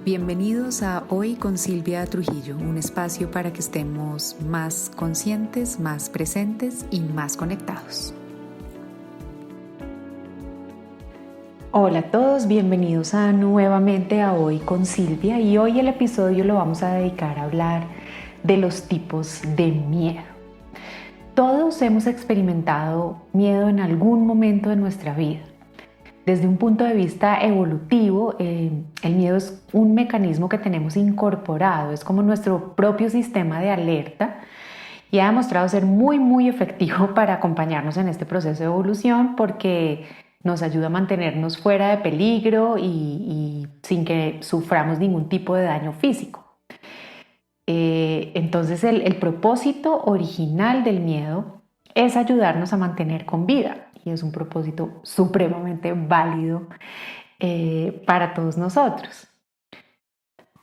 Bienvenidos a Hoy con Silvia Trujillo, un espacio para que estemos más conscientes, más presentes y más conectados. Hola a todos, bienvenidos nuevamente a Hoy con Silvia, y hoy el episodio lo vamos a dedicar a hablar de los tipos de miedo. Todos hemos experimentado miedo en algún momento de nuestra vida. Desde un punto de vista evolutivo, el miedo es un mecanismo que tenemos incorporado, es como nuestro propio sistema de alerta y ha demostrado ser muy efectivo para acompañarnos en este proceso de evolución porque nos ayuda a mantenernos fuera de peligro y sin que suframos ningún tipo de daño físico. Entonces el propósito original del miedo es ayudarnos a mantener con vida. Y es un propósito supremamente válido para todos nosotros.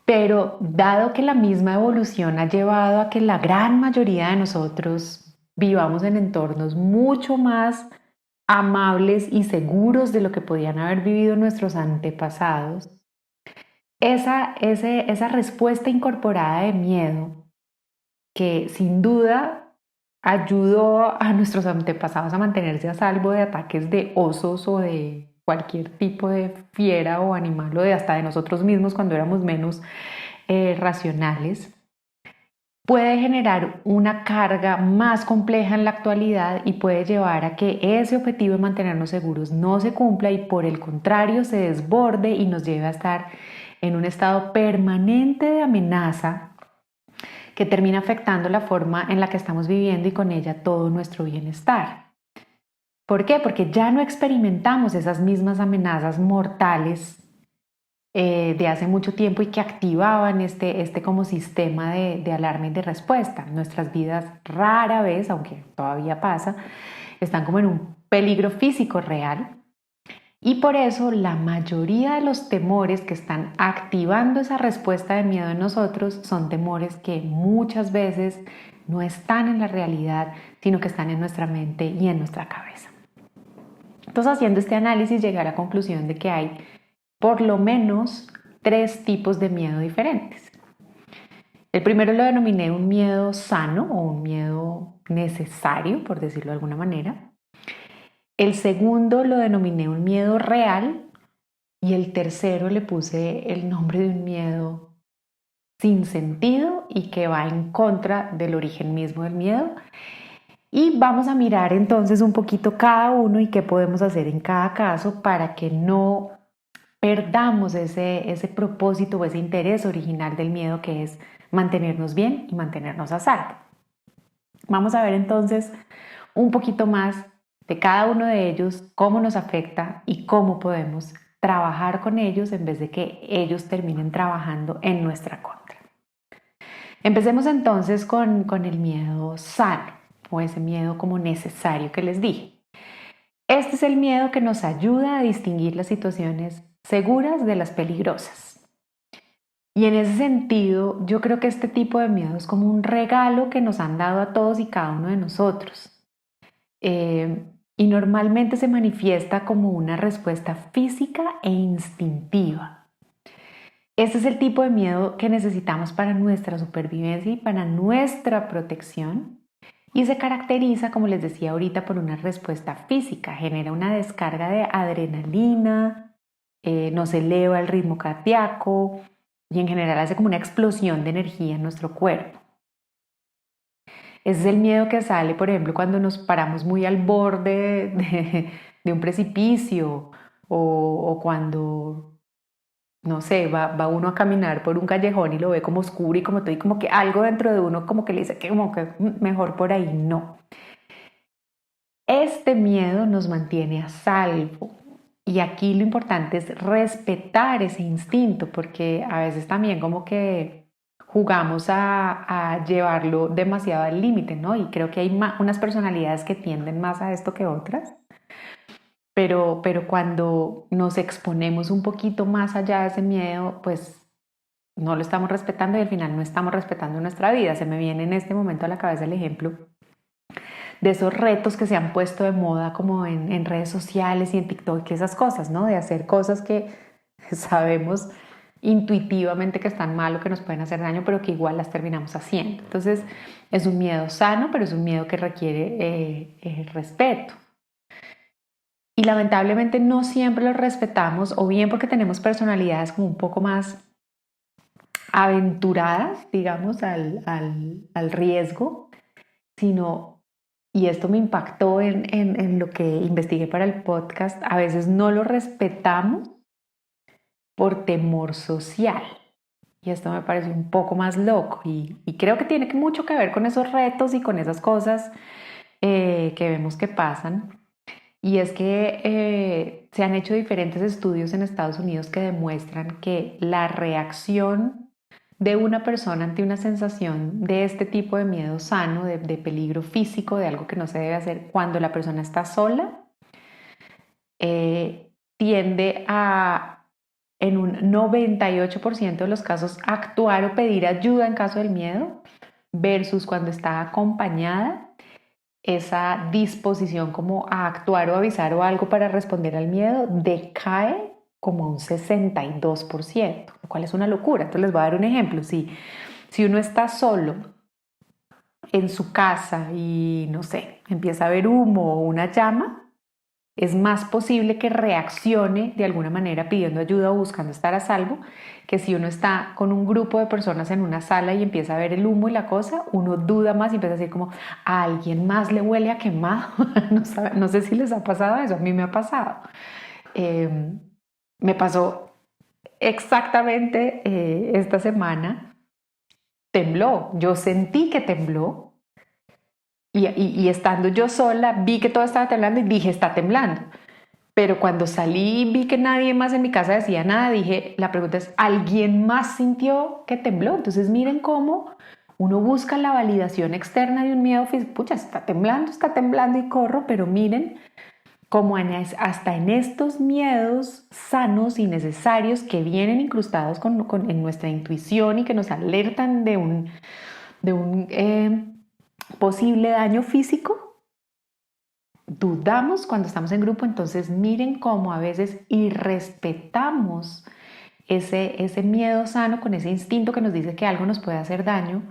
Pero dado que la misma evolución ha llevado a que la gran mayoría de nosotros vivamos en entornos mucho más amables y seguros de lo que podían haber vivido nuestros antepasados, esa respuesta incorporada de miedo, que sin duda ayudó a nuestros antepasados a mantenerse a salvo de ataques de osos o de cualquier tipo de fiera o animal, o de hasta de nosotros mismos cuando éramos menos racionales, puede generar una carga más compleja en la actualidad y puede llevar a que ese objetivo de mantenernos seguros no se cumpla y por el contrario se desborde y nos lleve a estar en un estado permanente de amenaza que termina afectando la forma en la que estamos viviendo y con ella todo nuestro bienestar. ¿Por qué? Porque ya no experimentamos esas mismas amenazas mortales de hace mucho tiempo y que activaban este como sistema de alarma y de respuesta. Nuestras vidas rara vez, aunque todavía pasa, están como en un peligro físico real. Y por eso la mayoría de los temores que están activando esa respuesta de miedo en nosotros son temores que muchas veces no están en la realidad, sino que están en nuestra mente y en nuestra cabeza. Entonces, haciendo este análisis, llegué a la conclusión de que hay por lo menos 3 tipos de miedo diferentes. El primero lo denominé un miedo sano o un miedo necesario, por decirlo de alguna manera. El segundo lo denominé un miedo real y el tercero le puse el nombre de un miedo sin sentido y que va en contra del origen mismo del miedo. Y vamos a mirar entonces un poquito cada uno y qué podemos hacer en cada caso para que no perdamos ese propósito o ese interés original del miedo, que es mantenernos bien y mantenernos a salvo. Vamos a ver entonces un poquito más de cada uno de ellos, cómo nos afecta y cómo podemos trabajar con ellos en vez de que ellos terminen trabajando en nuestra contra. Empecemos entonces con el miedo sano, o ese miedo como necesario que les dije. Este es el miedo que nos ayuda a distinguir las situaciones seguras de las peligrosas. Y en ese sentido, yo creo que este tipo de miedo es como un regalo que nos han dado a todos y cada uno de nosotros. Y normalmente se manifiesta como una respuesta física e instintiva. Este es el tipo de miedo que necesitamos para nuestra supervivencia y para nuestra protección. Y se caracteriza, como les decía ahorita, por una respuesta física. Genera una descarga de adrenalina, nos eleva el ritmo cardíaco y en general hace como una explosión de energía en nuestro cuerpo. Ese es el miedo que sale, por ejemplo, cuando nos paramos muy al borde de un precipicio o cuando, no sé, va uno a caminar por un callejón y lo ve como oscuro y como todo, y como que algo dentro de uno como que le dice que como que mejor por ahí no. Este miedo nos mantiene a salvo. Y aquí lo importante es respetar ese instinto, porque a veces también como que jugamos a llevarlo demasiado al límite, ¿no? Y creo que hay unas personalidades que tienden más a esto que otras. Pero cuando nos exponemos un poquito más allá de ese miedo, pues no lo estamos respetando y al final no estamos respetando nuestra vida. Se me viene en este momento a la cabeza el ejemplo de esos retos que se han puesto de moda como en redes sociales y en TikTok y esas cosas, ¿no? De hacer cosas que sabemos intuitivamente que están mal o que nos pueden hacer daño, pero que igual las terminamos haciendo. Entonces es un miedo sano, pero es un miedo que requiere respeto. Y lamentablemente no siempre lo respetamos, o bien porque tenemos personalidades como un poco más aventuradas, digamos, al riesgo, sino, y esto me impactó en lo que investigué para el podcast, a veces no lo respetamos por temor social. Y esto me parece un poco más loco y creo que tiene mucho que ver con esos retos y con esas cosas que vemos que pasan. Y es que se han hecho diferentes estudios en Estados Unidos que demuestran que la reacción de una persona ante una sensación de este tipo de miedo sano, de peligro físico, de algo que no se debe hacer cuando la persona está sola, tiende a, en un 98% de los casos, actuar o pedir ayuda en caso del miedo, versus cuando está acompañada, esa disposición como a actuar o avisar o algo para responder al miedo decae como un 62%, lo cual es una locura. Entonces les voy a dar un ejemplo. Si uno está solo en su casa y no sé, empieza a ver humo o una llama, es más posible que reaccione de alguna manera pidiendo ayuda o buscando estar a salvo, que si uno está con un grupo de personas en una sala y empieza a ver el humo y la cosa, uno duda más y empieza a decir como, a alguien más le huele a quemado. No sé si les ha pasado eso, a mí me ha pasado. Me pasó exactamente esta semana, tembló, yo sentí que tembló. Y estando yo sola, vi que todo estaba temblando y dije, está temblando. Pero cuando salí y vi que nadie más en mi casa decía nada, dije, la pregunta es, ¿alguien más sintió que tembló? Entonces miren cómo uno busca la validación externa de un miedo físico. Pucha, está temblando y corro, pero miren cómo hasta en estos miedos sanos y necesarios que vienen incrustados en nuestra intuición y que nos alertan de un posible daño físico, dudamos cuando estamos en grupo. Entonces miren cómo a veces irrespetamos ese miedo sano con ese instinto que nos dice que algo nos puede hacer daño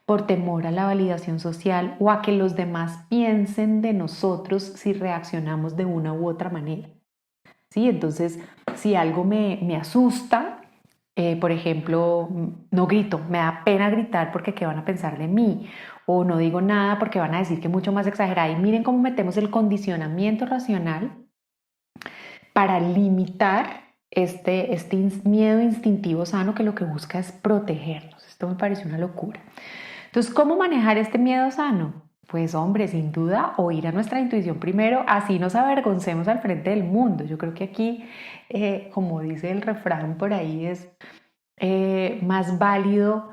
por temor a la validación social o a que los demás piensen de nosotros si reaccionamos de una u otra manera. ¿Sí? Entonces, si algo me asusta, por ejemplo, no grito, me da pena gritar porque qué van a pensar de mí, o no digo nada porque van a decir que es mucho más exagerada. Y miren cómo metemos el condicionamiento racional para limitar este miedo instintivo sano que lo que busca es protegernos. Esto me parece una locura. Entonces, ¿cómo manejar este miedo sano? Pues hombre, sin duda, oír a nuestra intuición primero, así nos avergoncemos al frente del mundo. Yo creo que aquí, como dice el refrán por ahí, es más válido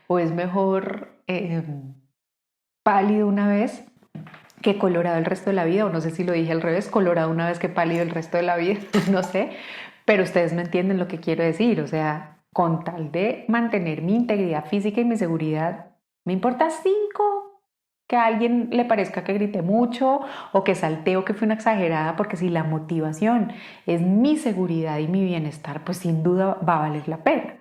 o es mejor pálido una vez que colorado el resto de la vida, o no sé si lo dije al revés, colorado una vez que pálido el resto de la vida, no sé, pero ustedes me entienden lo que quiero decir. O sea, con tal de mantener mi integridad física y mi seguridad, me importa 5 que a alguien le parezca que grité mucho o que salté o que fui una exagerada, porque si la motivación es mi seguridad y mi bienestar, pues sin duda va a valer la pena.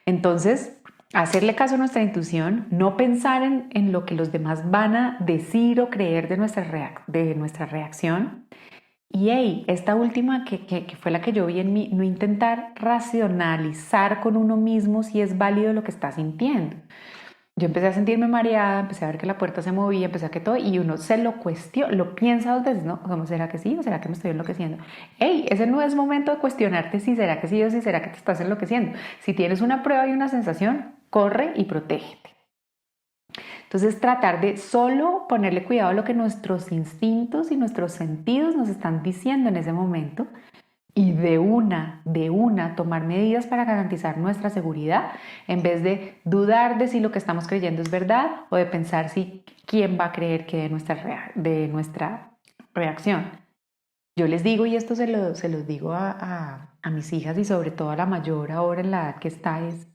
Entonces, hacerle caso a nuestra intuición, no pensar en lo que los demás van a decir o creer de nuestra reacción. Y esta última que fue la que yo vi en mí, no intentar racionalizar con uno mismo si es válido lo que está sintiendo. Yo empecé a sentirme mareada, empecé a ver que la puerta se movía, empecé a que todo, y uno se lo cuestiona, lo piensa 2 veces, ¿no? ¿Cómo será que sí o será que me estoy enloqueciendo? Ese no es momento de cuestionarte si será que sí o si será que te estás enloqueciendo. Si tienes una prueba y una sensación, corre y protégete. Entonces, tratar de solo ponerle cuidado a lo que nuestros instintos y nuestros sentidos nos están diciendo en ese momento, y de una tomar medidas para garantizar nuestra seguridad, en vez de dudar de si lo que estamos creyendo es verdad o de pensar si quién va a creer que de nuestra reacción. Yo les digo, y esto se los digo a mis hijas y sobre todo a la mayor ahora en la edad que está, es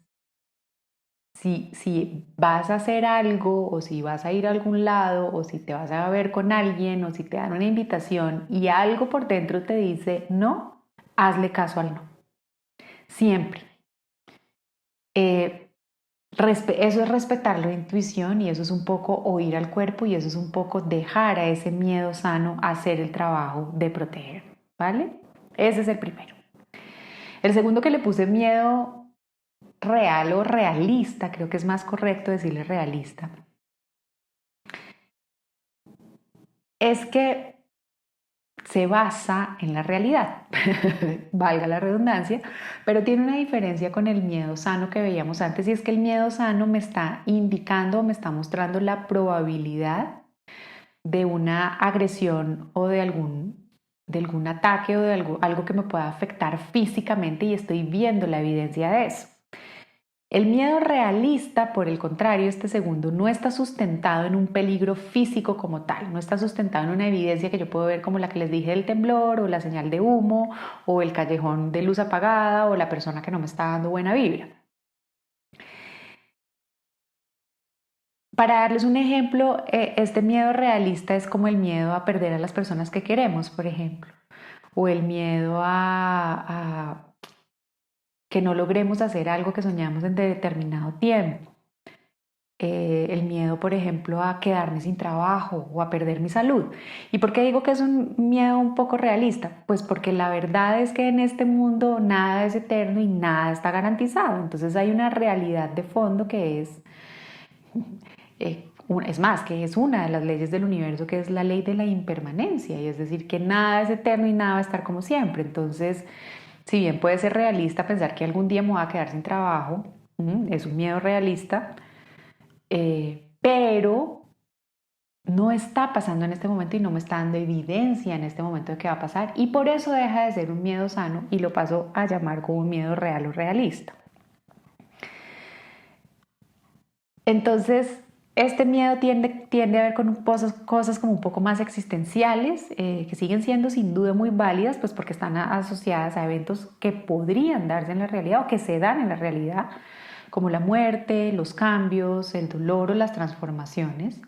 si vas a hacer algo o si vas a ir a algún lado o si te vas a ver con alguien o si te dan una invitación y algo por dentro te dice no, hazle caso al no. siempre. Eso es respetar la intuición y eso es un poco oír al cuerpo y eso es un poco dejar a ese miedo sano hacer el trabajo de proteger, ¿vale? Ese es el primero. El segundo que le puse miedo real o realista, creo que es más correcto decirle realista, es que se basa en la realidad, valga la redundancia, pero tiene una diferencia con el miedo sano que veíamos antes y es que el miedo sano me está indicando, me está mostrando la probabilidad de una agresión o de algún ataque o de algo que me pueda afectar físicamente y estoy viendo la evidencia de eso. El miedo realista, por el contrario, este segundo, no está sustentado en un peligro físico como tal, no está sustentado en una evidencia que yo puedo ver como la que les dije del temblor o la señal de humo o el callejón de luz apagada o la persona que no me está dando buena vibra. Para darles un ejemplo, este miedo realista es como el miedo a perder a las personas que queremos, por ejemplo, o el miedo a que no logremos hacer algo que soñamos en determinado tiempo. El miedo, por ejemplo, a quedarme sin trabajo o a perder mi salud. ¿Y por qué digo que es un miedo un poco realista? Pues porque la verdad es que en este mundo nada es eterno y nada está garantizado. Entonces hay una realidad de fondo que es más, que es una de las leyes del universo, que es la ley de la impermanencia, y es decir, que nada es eterno y nada va a estar como siempre. Entonces, si bien puede ser realista pensar que algún día me voy a quedar sin trabajo, es un miedo realista, pero no está pasando en este momento y no me está dando evidencia en este momento de que va a pasar y por eso deja de ser un miedo sano y lo paso a llamar como un miedo real o realista. Entonces, este miedo tiende a ver con cosas como un poco más existenciales, que siguen siendo sin duda muy válidas, pues porque están asociadas a eventos que podrían darse en la realidad o que se dan en la realidad, como la muerte, los cambios, el dolor o las transformaciones.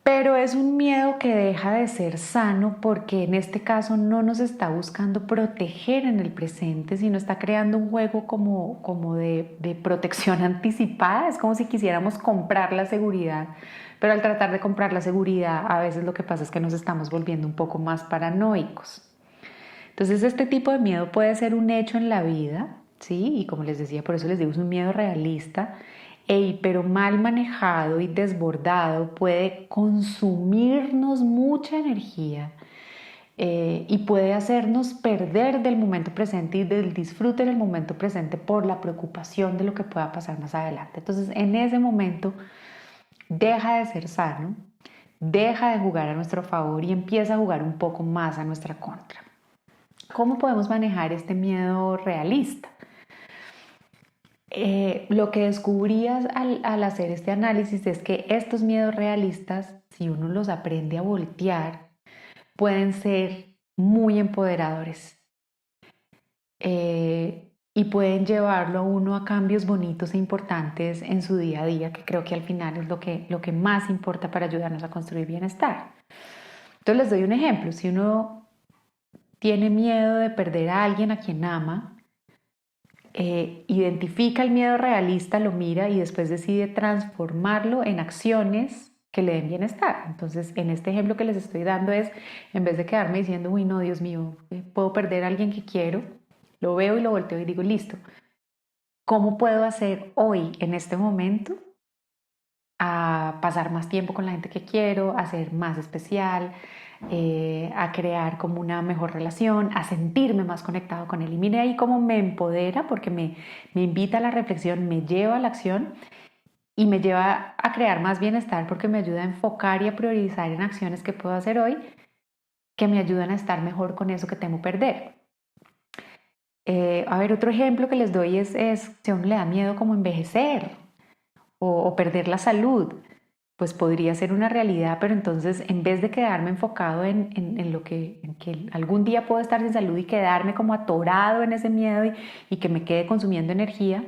Pero es un miedo que deja de ser sano porque en este caso no nos está buscando proteger en el presente, sino está creando un juego como de protección anticipada. Es como si quisiéramos comprar la seguridad, pero al tratar de comprar la seguridad a veces lo que pasa es que nos estamos volviendo un poco más paranoicos. Entonces este tipo de miedo puede ser un hecho en la vida, ¿sí? Y como les decía, por eso les digo, es un miedo realista pero mal manejado y desbordado puede consumirnos mucha energía y puede hacernos perder del momento presente y del disfrute del momento presente por la preocupación de lo que pueda pasar más adelante. Entonces, en ese momento deja de ser sano, deja de jugar a nuestro favor y empieza a jugar un poco más a nuestra contra. ¿Cómo podemos manejar este miedo realista? Lo que descubrías al hacer este análisis es que estos miedos realistas, si uno los aprende a voltear, pueden ser muy empoderadores y pueden llevarlo a uno a cambios bonitos e importantes en su día a día, que creo que al final es lo que más importa para ayudarnos a construir bienestar. Entonces les doy un ejemplo. Si uno tiene miedo de perder a alguien a quien ama, identifica el miedo realista, lo mira y después decide transformarlo en acciones que le den bienestar. Entonces, en este ejemplo que les estoy dando es, en vez de quedarme diciendo, uy, no, Dios mío, puedo perder a alguien que quiero, lo veo y lo volteo y digo, listo, ¿cómo puedo hacer hoy, en este momento, a pasar más tiempo con la gente que quiero, a ser más especial, a crear como una mejor relación, a sentirme más conectado con él? Y mire ahí cómo me empodera porque me invita a la reflexión, me lleva a la acción y me lleva a crear más bienestar porque me ayuda a enfocar y a priorizar en acciones que puedo hacer hoy que me ayudan a estar mejor con eso que temo perder. A ver, otro ejemplo que les doy es si a uno le da miedo como envejecer o perder la salud, pues podría ser una realidad, pero entonces en vez de quedarme enfocado en que algún día puedo estar sin salud y quedarme como atorado en ese miedo y que me quede consumiendo energía,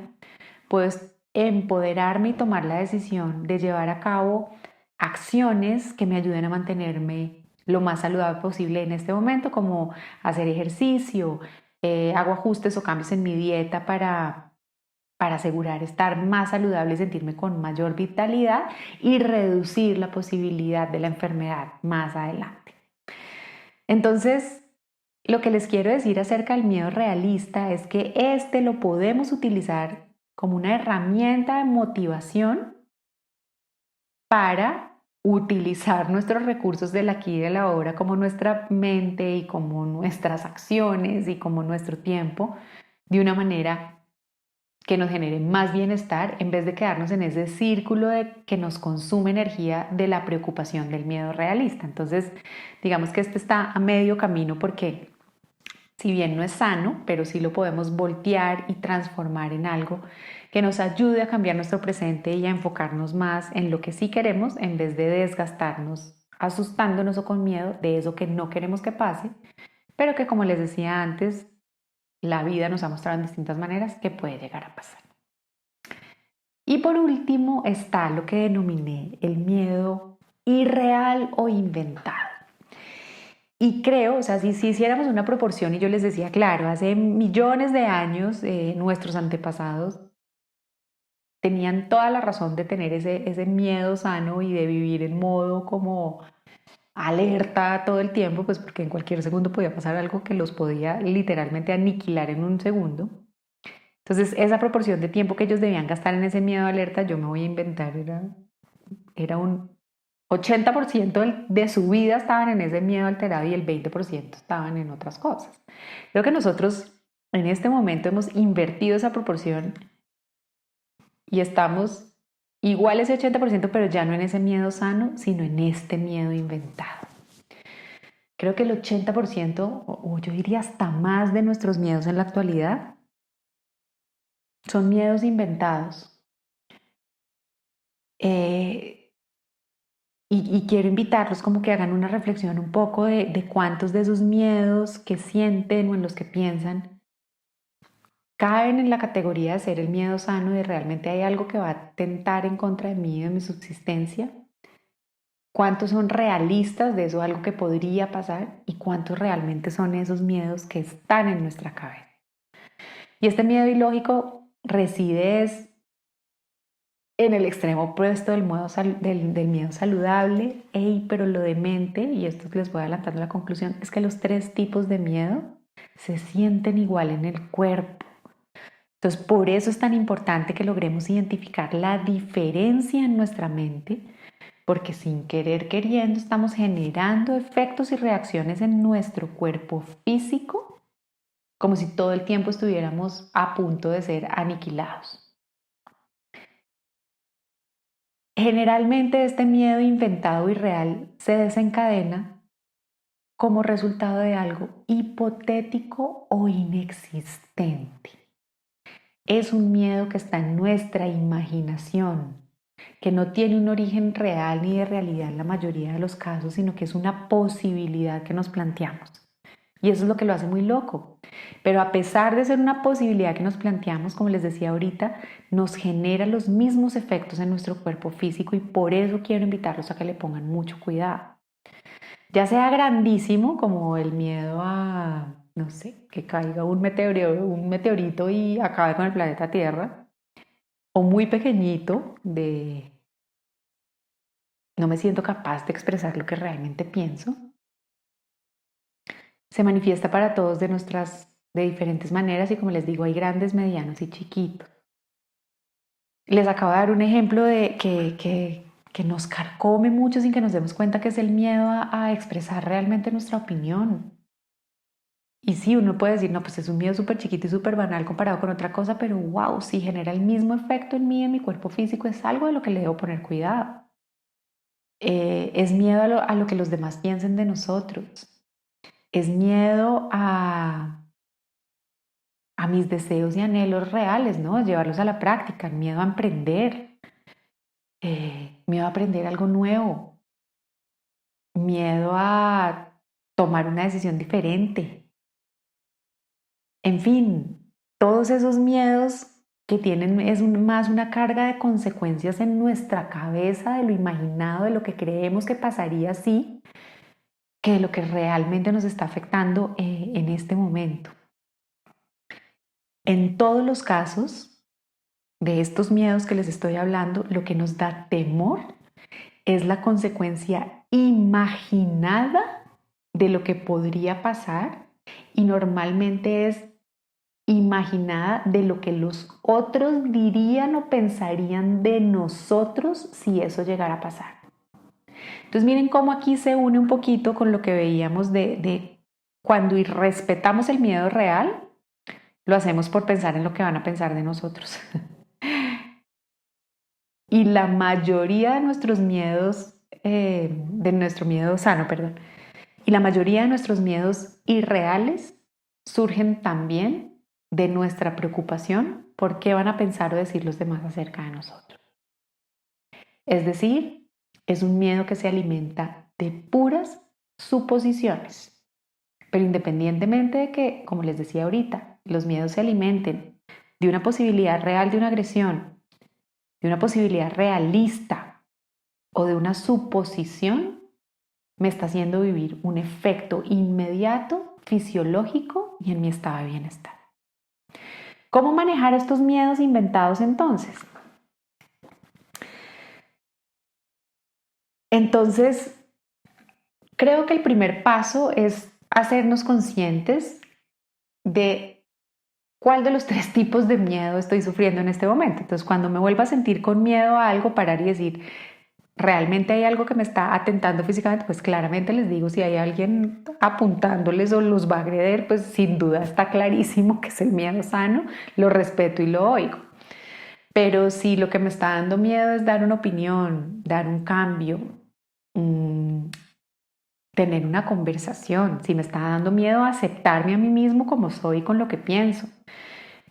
pues empoderarme y tomar la decisión de llevar a cabo acciones que me ayuden a mantenerme lo más saludable posible en este momento, como hacer ejercicio, hago ajustes o cambios en mi dieta para asegurar estar más saludable y sentirme con mayor vitalidad y reducir la posibilidad de la enfermedad más adelante. Entonces, lo que les quiero decir acerca del miedo realista es que este lo podemos utilizar como una herramienta de motivación para utilizar nuestros recursos del aquí y de la ahora, como nuestra mente y como nuestras acciones y como nuestro tiempo, de una manera que nos genere más bienestar en vez de quedarnos en ese círculo de que nos consume energía de la preocupación del miedo realista. Entonces, digamos que este está a medio camino porque si bien no es sano, pero sí lo podemos voltear y transformar en algo que nos ayude a cambiar nuestro presente y a enfocarnos más en lo que sí queremos en vez de desgastarnos asustándonos o con miedo de eso que no queremos que pase, pero que como les decía antes, la vida nos ha mostrado en distintas maneras que puede llegar a pasar. Y por último está lo que denominé el miedo irreal o inventado. Y creo, o sea, si hiciéramos una proporción y yo les decía, claro, hace millones de años nuestros antepasados tenían toda la razón de tener ese miedo sano y de vivir en modo como alerta todo el tiempo, pues porque en cualquier segundo podía pasar algo que los podía literalmente aniquilar en un segundo. Entonces, esa proporción de tiempo que ellos debían gastar en ese miedo alerta, yo me voy a inventar, era un 80% de su vida estaban en ese miedo alterado y el 20% estaban en otras cosas. Creo que nosotros en este momento hemos invertido esa proporción y estamos igual ese 80%, pero ya no en ese miedo sano, sino en este miedo inventado. Creo que el 80%, o yo diría hasta más de nuestros miedos en la actualidad, son miedos inventados. Y quiero invitarlos como que hagan una reflexión un poco de cuántos de esos miedos que sienten o en los que piensan caben en la categoría de ser el miedo sano, de realmente hay algo que va a tentar en contra de mí, de mi subsistencia. ¿Cuántos son realistas de eso, algo que podría pasar? ¿Y cuántos realmente son esos miedos que están en nuestra cabeza? Y este miedo ilógico reside en el extremo opuesto del miedo saludable, pero lo demente, y esto les voy adelantando la conclusión, es que los tres tipos de miedo se sienten igual en el cuerpo. Entonces, por eso es tan importante que logremos identificar la diferencia en nuestra mente, porque sin querer queriendo estamos generando efectos y reacciones en nuestro cuerpo físico, como si todo el tiempo estuviéramos a punto de ser aniquilados. Generalmente este miedo inventado y real se desencadena como resultado de algo hipotético o inexistente. Es un miedo que está en nuestra imaginación, que no tiene un origen real ni de realidad en la mayoría de los casos, sino que es una posibilidad que nos planteamos. Y eso es lo que lo hace muy loco. Pero a pesar de ser una posibilidad que nos planteamos, como les decía ahorita, nos genera los mismos efectos en nuestro cuerpo físico y por eso quiero invitarlos a que le pongan mucho cuidado. Ya sea grandísimo como el miedo a, no sé, que caiga un meteorito y acabe con el planeta Tierra, o muy pequeñito de no me siento capaz de expresar lo que realmente pienso. Se manifiesta para todos de diferentes maneras y como les digo, hay grandes, medianos y chiquitos. Les acabo de dar un ejemplo de que nos carcome mucho sin que nos demos cuenta que es el miedo a expresar realmente nuestra opinión. Y sí, uno puede decir, no, pues es un miedo súper chiquito y súper banal comparado con otra cosa, pero wow, si genera el mismo efecto en mí, en mi cuerpo físico, es algo de lo que le debo poner cuidado. Es miedo a lo que los demás piensen de nosotros. Es miedo a mis deseos y anhelos reales, ¿no? Llevarlos a la práctica, miedo a emprender, miedo a aprender algo nuevo, miedo a tomar una decisión diferente. En fin, todos esos miedos que tienen más una carga de consecuencias en nuestra cabeza, de lo imaginado, de lo que creemos que pasaría así, que de lo que realmente nos está afectando en este momento. En todos los casos de estos miedos que les estoy hablando, lo que nos da temor es la consecuencia imaginada de lo que podría pasar y normalmente es imaginada de lo que los otros dirían o pensarían de nosotros si eso llegara a pasar. Entonces miren cómo aquí se une un poquito con lo que veíamos de cuando irrespetamos el miedo real, lo hacemos por pensar en lo que van a pensar de nosotros. Y la mayoría de nuestros miedos, de nuestro miedo sano, perdón, y la mayoría de nuestros miedos irreales surgen también de nuestra preocupación por qué van a pensar o decir los demás acerca de nosotros. Es decir, es un miedo que se alimenta de puras suposiciones. Pero independientemente de que, como les decía ahorita, los miedos se alimenten de una posibilidad real de una agresión, de una posibilidad realista o de una suposición, me está haciendo vivir un efecto inmediato, fisiológico y en mi estado de bienestar. ¿Cómo manejar estos miedos inventados entonces? Entonces, creo que el primer paso es hacernos conscientes de cuál de los tres tipos de miedo estoy sufriendo en este momento. Entonces, cuando me vuelva a sentir con miedo a algo, parar y decir, ¿realmente hay algo que me está atentando físicamente? Pues claramente les digo, si hay alguien apuntándoles o los va a agredir, pues sin duda está clarísimo que es el miedo sano, lo respeto y lo oigo. Pero si lo que me está dando miedo es dar una opinión, dar un cambio, tener una conversación, si me está dando miedo aceptarme a mí mismo como soy con lo que pienso,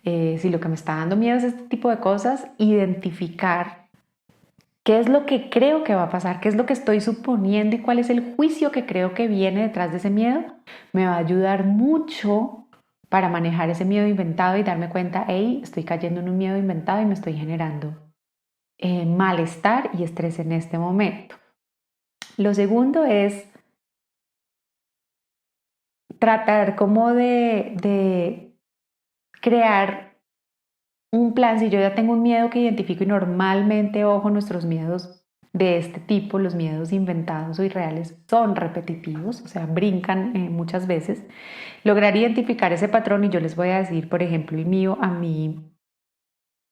si lo que me está dando miedo es este tipo de cosas, identificar qué es lo que creo que va a pasar, qué es lo que estoy suponiendo y cuál es el juicio que creo que viene detrás de ese miedo, me va a ayudar mucho para manejar ese miedo inventado y darme cuenta, hey, estoy cayendo en un miedo inventado y me estoy generando malestar y estrés en este momento. Lo segundo es tratar como de crear un plan. Si yo ya tengo un miedo que identifico y normalmente, ojo, nuestros miedos de este tipo, los miedos inventados o irreales, son repetitivos, o sea, brincan muchas veces, lograr identificar ese patrón y yo les voy a decir, por ejemplo, el mío, a mí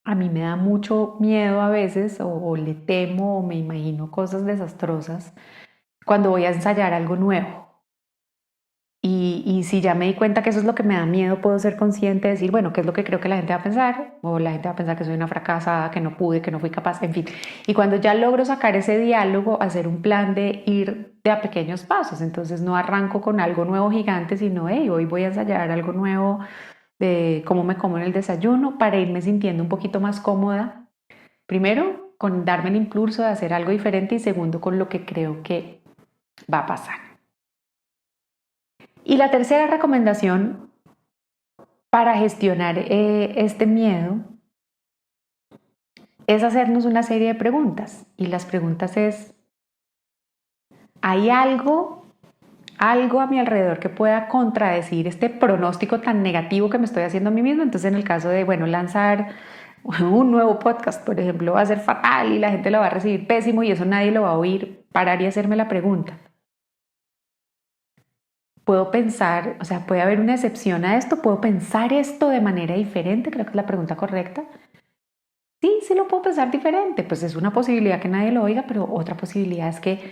me da mucho miedo a veces o le temo o me imagino cosas desastrosas cuando voy a ensayar algo nuevo. Y si ya me di cuenta que eso es lo que me da miedo, puedo ser consciente de decir, bueno, ¿qué es lo que creo que la gente va a pensar? O la gente va a pensar que soy una fracasada, que no pude, que no fui capaz, en fin. Y cuando ya logro sacar ese diálogo, hacer un plan de ir de a pequeños pasos. Entonces no arranco con algo nuevo gigante, sino, hey, hoy voy a ensayar algo nuevo de cómo me como en el desayuno para irme sintiendo un poquito más cómoda. Primero, con darme el impulso de hacer algo diferente y segundo, con lo que creo que va a pasar. Y la tercera recomendación para gestionar este miedo es hacernos una serie de preguntas. Y las preguntas es, ¿hay algo a mi alrededor que pueda contradecir este pronóstico tan negativo que me estoy haciendo a mí mismo? Entonces, en el caso de, bueno, lanzar un nuevo podcast, por ejemplo, va a ser fatal y la gente lo va a recibir pésimo y eso nadie lo va a oír, parar y hacerme la pregunta. Puedo pensar, o sea, puede haber una excepción a esto, puedo pensar esto de manera diferente, creo que es la pregunta correcta. Sí, sí lo puedo pensar diferente, pues es una posibilidad que nadie lo oiga, pero otra posibilidad es que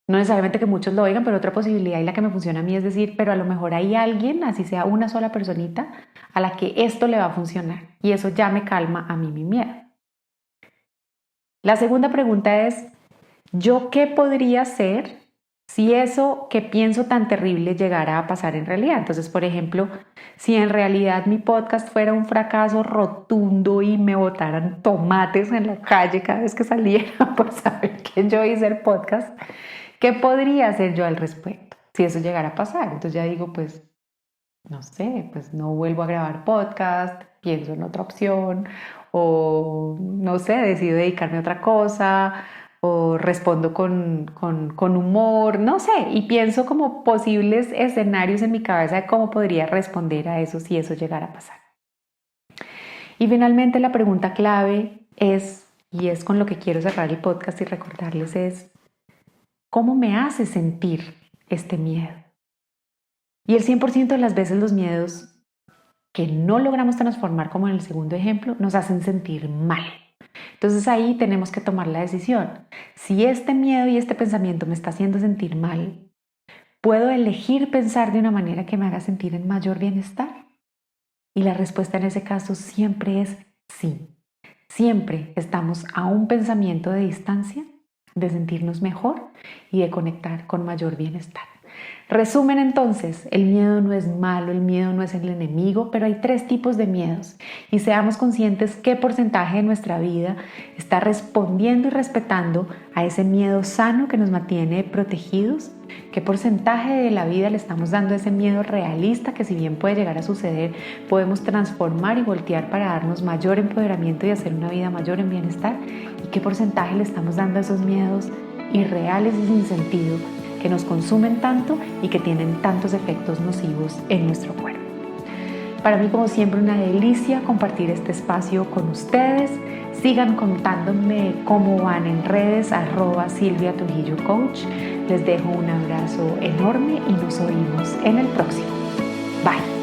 no necesariamente que muchos lo oigan, pero otra posibilidad y la que me funciona a mí es decir, pero a lo mejor hay alguien, así sea una sola personita, a la que esto le va a funcionar y eso ya me calma a mí mi miedo. La segunda pregunta es, ¿yo qué podría hacer si eso que pienso tan terrible llegara a pasar en realidad? Entonces, por ejemplo, si en realidad mi podcast fuera un fracaso rotundo y me botaran tomates en la calle cada vez que saliera por saber que yo hice el podcast, ¿qué podría hacer yo al respecto si eso llegara a pasar? Entonces ya digo, pues, no sé, pues no vuelvo a grabar podcast, pienso en otra opción o no sé, decido dedicarme a otra cosa o respondo con humor, no sé, y pienso como posibles escenarios en mi cabeza de cómo podría responder a eso si eso llegara a pasar. Y finalmente la pregunta clave es, y es con lo que quiero cerrar el podcast y recordarles, es ¿cómo me hace sentir este miedo? Y el 100% de las veces los miedos que no logramos transformar, como en el segundo ejemplo, nos hacen sentir mal. Entonces ahí tenemos que tomar la decisión. Si este miedo y este pensamiento me está haciendo sentir mal, ¿puedo elegir pensar de una manera que me haga sentir en mayor bienestar? Y la respuesta en ese caso siempre es sí. Siempre estamos a un pensamiento de distancia de sentirnos mejor y de conectar con mayor bienestar. Resumen entonces, el miedo no es malo, el miedo no es el enemigo, pero hay 3 tipos de miedos y seamos conscientes qué porcentaje de nuestra vida está respondiendo y respetando a ese miedo sano que nos mantiene protegidos, qué porcentaje de la vida le estamos dando a ese miedo realista que si bien puede llegar a suceder, podemos transformar y voltear para darnos mayor empoderamiento y hacer una vida mayor en bienestar, y qué porcentaje le estamos dando a esos miedos irreales y sin sentido que nos consumen tanto y que tienen tantos efectos nocivos en nuestro cuerpo. Para mí, como siempre, una delicia compartir este espacio con ustedes. Sigan contándome cómo van en redes, @SilviaTrujilloCoach. Les dejo un abrazo enorme y nos oímos en el próximo. Bye.